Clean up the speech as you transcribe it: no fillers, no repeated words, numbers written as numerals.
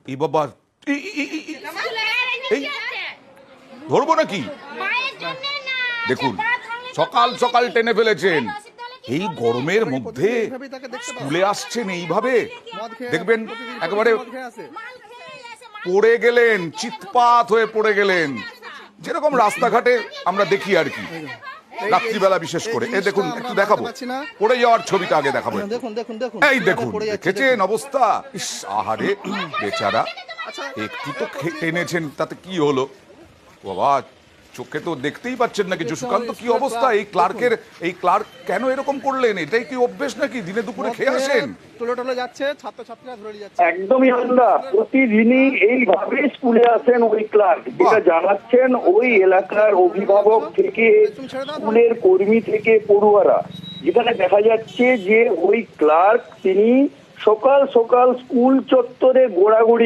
এই বাবা, এই ধরবো নাকি? দেখুন, সকাল সকাল টেনে ফেলেছেন। এই গরমের মধ্যে স্কুলে আসছেন এইভাবে, দেখবেন একেবারে পড়ে গেলেন, চিৎপাত হয়ে পড়ে গেলেন, যেরকম রাস্তাঘাটে আমরা দেখি আর কি রাত্রিবেলা বিশেষ করে। এই দেখুন, একটু দেখাবো পড়ে যাওয়ার ছবিটা আগে দেখাবো। এই দেখুন, দেখেছেন অবস্থা? ইস, আহারে বেচারা, একটু তো টেনেছেন, তাতে কি হলো বাবা? চোখে তো দেখতেই পাচ্ছেন না কিছু। সুকান্ত, কি অবস্থা এই ক্লার্কের? এই ক্লার্ক কেন এরকম করলেন? এটাই কি অভ্যেস নাকি? দিনে দুপুরে খেয়ে আসেন? টলে যাচ্ছে, ছাত্রছাত্রীরা ধরে যাচ্ছে। একদমই আলাদা, প্রতিদিনই এইভাবে স্কুলে আসেন ওই ক্লার্ক, যেটা জানাচ্ছেন ওই এলাকার অভিভাবক থেকে স্কুলের কর্মী থেকে পড়ুয়ারা। যেখানে দেখা যাচ্ছে যে ওই ক্লার্ক তিনি সকাল সকাল স্কুল চত্বরে গোড়াগড়ি